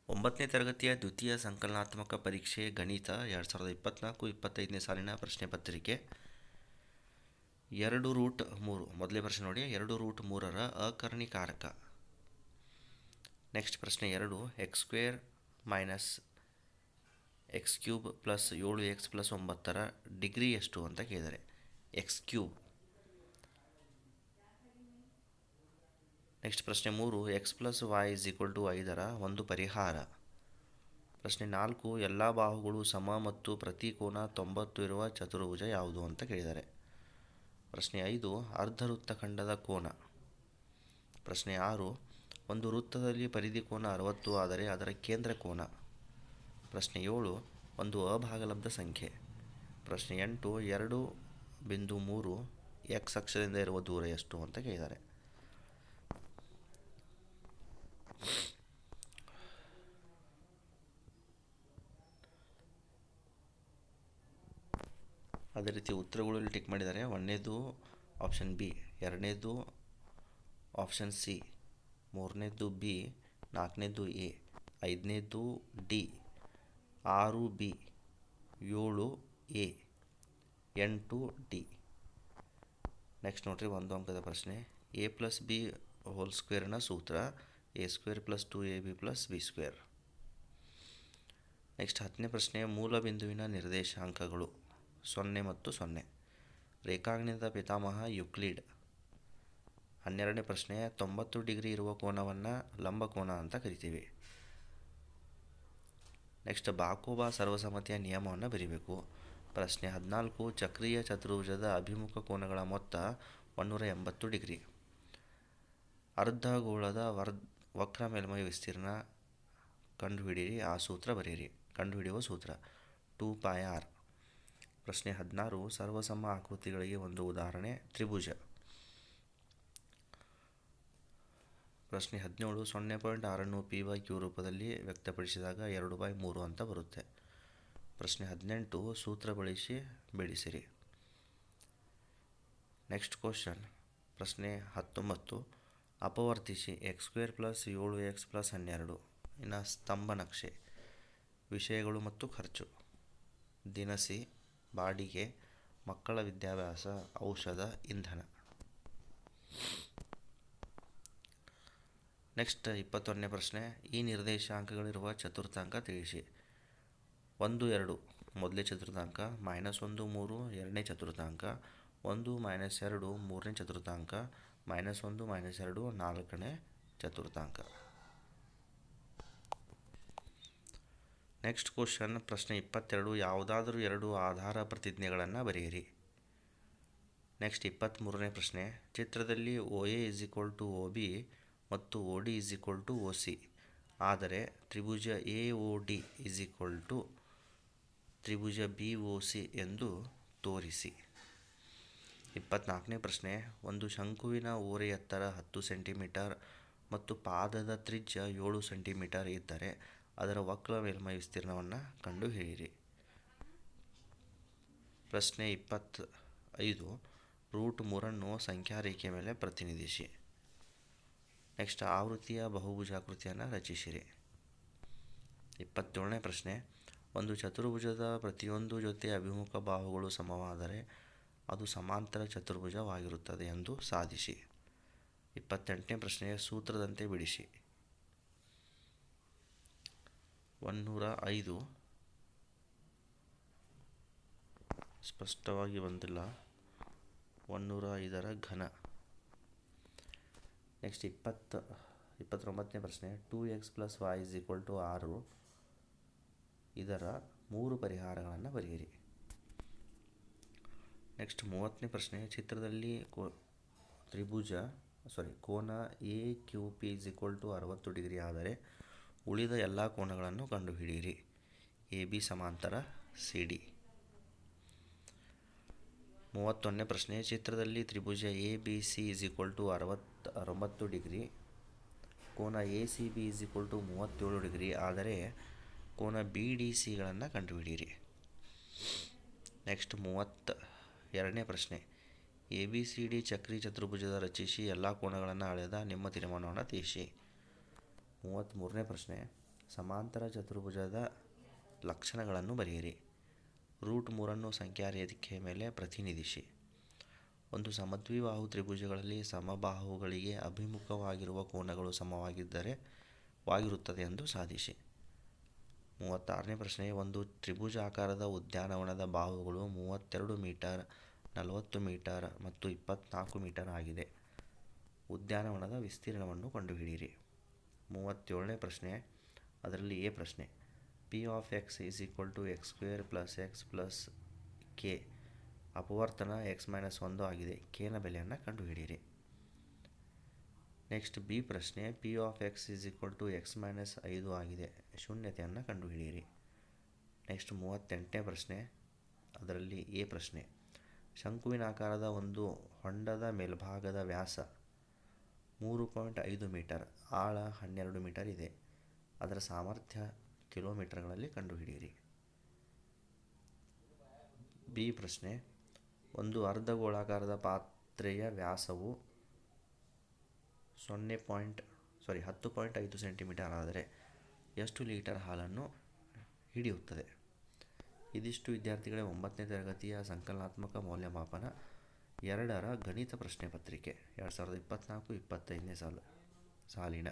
9ನೇ ತರಗತಿಯ ದ್ವಿತೀಯ ಸಂಕಲನಾತ್ಮಕ ಪರೀಕ್ಷೆ ಗಣಿತ 2024-25ನೇ ಸಾಲಿನ ಪ್ರಶ್ನೆ ಪತ್ರಿಕೆ 2√3. ಮೊದಲೇ ಪ್ರಶ್ನೆ ನೋಡಿ, 2√3ರ ಅಕರ್ಣೀಕಾರಕ. ನೆಕ್ಸ್ಟ್ ಪ್ರಶ್ನೆ 2, x² minus x³ plus 7x plus 9ರ ಡಿಗ್ರಿ ಎಷ್ಟು ಅಂತ ಕೇಳಿದರೆ x³. ನೆಕ್ಸ್ಟ್ ಪ್ರಶ್ನೆ 3, x ಪ್ಲಸ್ y = 5ರ ಒಂದು ಪರಿಹಾರ. ಪ್ರಶ್ನೆ 4, ಎಲ್ಲ ಬಾಹುಗಳು ಸಮ ಮತ್ತು ಪ್ರತಿ ಕೋನ 90 ಇರುವ ಚತುರ್ಭುಜ ಯಾವುದು ಅಂತ ಕೇಳಿದ್ದಾರೆ. ಪ್ರಶ್ನೆ 5, ಅರ್ಧವೃತ್ತಖಂಡದ ಕೋನ. ಪ್ರಶ್ನೆ 6, ಒಂದು ವೃತ್ತದಲ್ಲಿ ಪರಿಧಿ ಕೋನ 60 ಆದರೆ ಅದರ ಕೇಂದ್ರ ಕೋನ. ಪ್ರಶ್ನೆ 7, ಒಂದು ಅಭಾಗಲಬ್ಧ ಸಂಖ್ಯೆ. ಪ್ರಶ್ನೆ 8, 2.3 x ಅಕ್ಷದಿಂದ ಇರುವ ದೂರ ಎಷ್ಟು ಅಂತ ಕೇಳಿದ್ದಾರೆ. ಅದೇ ರೀತಿ ಉತ್ತರಗಳು ಇಲ್ಲಿ ಟಿಕ್ ಮಾಡಿದ್ದಾರೆ. 1ನೇದು ಆಪ್ಷನ್ ಬಿ, 2ನೇದು ಆಪ್ಷನ್ ಸಿ, 3ನೇದು ಬಿ, 4ನೇದು ಎ, 5ನೇದು D, 6 B, 7 A, 8 D. Next ನೋಡ್ರಿ, 1 ಅಂಕದ ಪ್ರಶ್ನೆ. a+b² ಸೂತ್ರ a² + 2ab + b². ನೆಕ್ಸ್ಟ್ 10ನೇ ಪ್ರಶ್ನೆ, ಮೂಲ ಬಿಂದುವಿನ ನಿರ್ದೇಶಾಂಕಗಳು 0 ಮತ್ತು 0. ರೇಖಾಗಣಿತದ ಪಿತಾಮಹ ಯುಕ್ಲಿಡ್. 12ನೇ ಪ್ರಶ್ನೆ, 90 ಡಿಗ್ರಿ ಇರುವ ಕೋನವನ್ನು ಲಂಬಕೋನ ಅಂತ ಕರಿತೀವಿ. ನೆಕ್ಸ್ಟ್ ಬಾಕೋಬಾ ಸರ್ವಸಮ್ಮತಿಯ ನಿಯಮವನ್ನು ಬರೀಬೇಕು. ಪ್ರಶ್ನೆ 14, ಚಕ್ರೀಯ ಚತುರ್ಭುಜದ ಅಭಿಮುಖ ಕೋನಗಳ ಮೊತ್ತ 180 ಡಿಗ್ರಿ. ಅರ್ಧಗೋಳದ ವಕ್ರ ಮೇಲ್ಮೈ ವಿಸ್ತೀರ್ಣ ಕಂಡುಹಿಡಿಯಿರಿ. ಆ ಸೂತ್ರ ಬರೆಯಿರಿ. ಕಂಡುಹಿಡಿಯುವ ಸೂತ್ರ 2πr. ಪ್ರಶ್ನೆ 16, ಸರ್ವಸಮ ಆಕೃತಿಗಳಿಗೆ ಒಂದು ಉದಾಹರಣೆ ತ್ರಿಭುಜ. ಪ್ರಶ್ನೆ 17, 0.6ನ್ನು p/q ರೂಪದಲ್ಲಿ ವ್ಯಕ್ತಪಡಿಸಿದಾಗ 2/3 ಅಂತ ಬರುತ್ತೆ. ಪ್ರಶ್ನೆ 18, ಸೂತ್ರ ಬಳಸಿ ಬಿಡಿಸಿರಿ. ನೆಕ್ಸ್ಟ್ ಕ್ವಶನ್ ಪ್ರಶ್ನೆ 19, ಅಪವರ್ತಿಸಿ x² + 7x + 12. ಇನ್ನು ಸ್ತಂಭ ನಕ್ಷೆ. ವಿಷಯಗಳು ಮತ್ತು ಖರ್ಚು: ದಿನಸಿ, ಬಾಡಿಗೆ, ಮಕ್ಕಳ ವಿದ್ಯಾಭ್ಯಾಸ, ಔಷಧ, ಇಂಧನ. ನೆಕ್ಸ್ಟ್ 21ನೇ ಪ್ರಶ್ನೆ, ಈ ನಿರ್ದೇಶಾಂಕಗಳಿರುವ ಚತುರ್ಥಾಂಕ ತಿಳಿಸಿ. 1, 2 ಮೊದಲನೇ ಚತುರ್ಥಾಂಕ, -1, 3 ಎರಡನೇ ಚತುರ್ಥಾಂಕ, 1, -2 ಮೂರನೇ ಚತುರ್ಥಾಂಕ, -1, -2 ನಾಲ್ಕನೇ ಚತುರ್ಥಾಂಕ. ನೆಕ್ಸ್ಟ್ ಕ್ವಶನ್ ಪ್ರಶ್ನೆ 22, ಯಾವುದಾದರೂ ಎರಡು ಆಧಾರ ಪ್ರತಿಜ್ಞೆಗಳನ್ನು ಬರೆಯಿರಿ. ನೆಕ್ಸ್ಟ್ 23ನೇ ಪ್ರಶ್ನೆ, ಚಿತ್ರದಲ್ಲಿ OA = OB ಮತ್ತು OD = OC ಆದರೆ ತ್ರಿಭುಜ AOD = ತ್ರಿಭುಜ BOC ಎಂದು ತೋರಿಸಿ. 24ನೇ ಪ್ರಶ್ನೆ, ಒಂದು ಶಂಕುವಿನ ಓರೆ ಎತ್ತರ 10 ಸೆಂಟಿಮೀಟರ್ ಮತ್ತು ಪಾದದ ತ್ರಿಜ್ಯ 7 ಸೆಂಟಿಮೀಟರ್ ಇದ್ದರೆ ಅದರ ವಕ್ರ ಮೇಲ್ಮೈ ವಿಸ್ತೀರ್ಣವನ್ನು ಕಂಡುಹಿಡಿಯಿರಿ. ಪ್ರಶ್ನೆ 25, √3ನ್ನು ಸಂಖ್ಯಾ ರೇಖೆಯ ಮೇಲೆ ಪ್ರತಿನಿಧಿಸಿ. ನೆಕ್ಸ್ಟ್ ಆವೃತ್ತಿಯ ಬಹುಭುಜಾಕೃತಿಯನ್ನು ರಚಿಸಿರಿ. 27ನೇ ಪ್ರಶ್ನೆ, ಒಂದು ಚತುರ್ಭುಜದ ಪ್ರತಿಯೊಂದು ಜೊತೆ ಅಭಿಮುಖ ಬಾಹುಗಳು ಸಮವಾದರೆ ಅದು ಸಮಾಂತರ ಚತುರ್ಭುಜವಾಗಿರುತ್ತದೆ ಎಂದು ಸಾಧಿಸಿ. 28ನೇ ಪ್ರಶ್ನೆ, ಸೂತ್ರದಂತೆ ಬಿಡಿಸಿ. 105 ಸ್ಪಷ್ಟವಾಗಿ ಬಂದಿಲ್ಲ. 105ರ ಘನ. ನೆಕ್ಸ್ಟ್ 29ನೇ ಪ್ರಶ್ನೆ, 2x + y = 6 ಇದರ 3 ಪರಿಹಾರಗಳನ್ನು ಬರೆಯಿರಿ. ನೆಕ್ಸ್ಟ್ 30ನೇ ಪ್ರಶ್ನೆ, ಚಿತ್ರದಲ್ಲಿ ಕೋನ AQP = 60 ಡಿಗ್ರಿ ಆದರೆ ಉಳಿದ ಎಲ್ಲ ಕೋನಗಳನ್ನು ಕಂಡುಹಿಡಿಯಿರಿ. AB ಸಮಾಂತರ CD. 31ನೇ ಪ್ರಶ್ನೆ, ಚಿತ್ರದಲ್ಲಿ ತ್ರಿಭುಜ ABC = 69 ಡಿಗ್ರಿ, ಕೋನ ACB = 37 ಡಿಗ್ರಿ ಆದರೆ ಕೋನ BDCಗಳನ್ನು ಕಂಡುಹಿಡಿಯಿರಿ. ನೆಕ್ಸ್ಟ್ 32ನೇ ಪ್ರಶ್ನೆ, ABCD ಚಕ್ರೀ ಚತುರ್ಭುಜದ ರಚಿಸಿ ಎಲ್ಲ ಕೋನಗಳನ್ನು ಅಳೆದ ನಿಮ್ಮ ತೀರ್ಮಾನವನ್ನು ತಿಳಿಸಿ. 33ನೇ ಪ್ರಶ್ನೆ, ಸಮಾಂತರ ಚತುರ್ಭುಜದ ಲಕ್ಷಣಗಳನ್ನು ಬರೆಯಿರಿ. ರೂಟ್ 3 ಸಂಖ್ಯಾ ರೇಖೆಯ ಮೇಲೆ ಪ್ರತಿನಿಧಿಸಿ. ಒಂದು ಸಮದ್ವಿಬಾಹು ತ್ರಿಭುಜಗಳಲ್ಲಿ ಸಮಬಾಹುಗಳಿಗೆ ಅಭಿಮುಖವಾಗಿರುವ ಕೋನಗಳು ಸಮವಾಗಿರುತ್ತದೆ ಎಂದು ಸಾಧಿಸಿ. 36ನೇ ಪ್ರಶ್ನೆ. ಒಂದು ತ್ರಿಭುಜಾಕಾರದ ಉದ್ಯಾನವನದ ಬಾಹುಗಳು 32 ಮೀಟರ್, 40 ಮೀಟರ್ ಮತ್ತು 24 ಮೀಟರ್ ಆಗಿದೆ. ಉದ್ಯಾನವನದ ವಿಸ್ತೀರ್ಣವನ್ನು ಕಂಡುಹಿಡಿಯಿರಿ. 37ನೇ ಪ್ರಶ್ನೆ. ಅದರಲ್ಲಿ ಎ ಪ್ರಶ್ನೆ. P of x is equal to x square plus x plus k. ಅಪವರ್ತನ x-1 ಆಗಿದೆ. ಕೆನ ಬೆಲೆಯನ್ನು ಕಂಡುಹಿಡಿಯಿರಿ. ನೆಕ್ಸ್ಟ್ ಬಿ ಪ್ರಶ್ನೆ. P of x is equal to x-5 ಆಗಿದೆ. ಶೂನ್ಯತೆಯನ್ನು ಕಂಡುಹಿಡಿಯಿರಿ. ನೆಕ್ಸ್ಟ್ 38ನೇ ಪ್ರಶ್ನೆ. ಅದರಲ್ಲಿ ಎ ಪ್ರಶ್ನೆ. ಶಂಕುವಿನಾಕಾರದ ಒಂದು ಹೊಂಡದ ಮೇಲ್ಭಾಗದ ವ್ಯಾಸ 3.5 ಮೀಟರ್, ಆಳ 12 ಮೀಟರ್ ಇದೆ. ಅದರ ಸಾಮರ್ಥ್ಯ ಕಿಲೋಮೀಟರ್ಗಳಲ್ಲಿ ಕಂಡುಹಿಡಿಯಿರಿ. ಬಿ ಪ್ರಶ್ನೆ. ಒಂದು ಅರ್ಧಗೋಳಾಕಾರದ ಪಾತ್ರೆಯ ವ್ಯಾಸವು 10.5 ಸೆಂಟಿಮೀಟರ್ ಆದರೆ ಎಷ್ಟು ಲೀಟರ್ ಹಾಲನ್ನು ಹಿಡಿಯುತ್ತದೆ? ಇದಿಷ್ಟು ವಿದ್ಯಾರ್ಥಿಗಳೇ 9ನೇ ತರಗತಿಯ ಸಂಕಲನಾತ್ಮಕ ಮೌಲ್ಯಮಾಪನ 2ರ ಗಣಿತ ಪ್ರಶ್ನೆ ಪತ್ರಿಕೆ 2024-25ನೇ ಸಾಲಿನ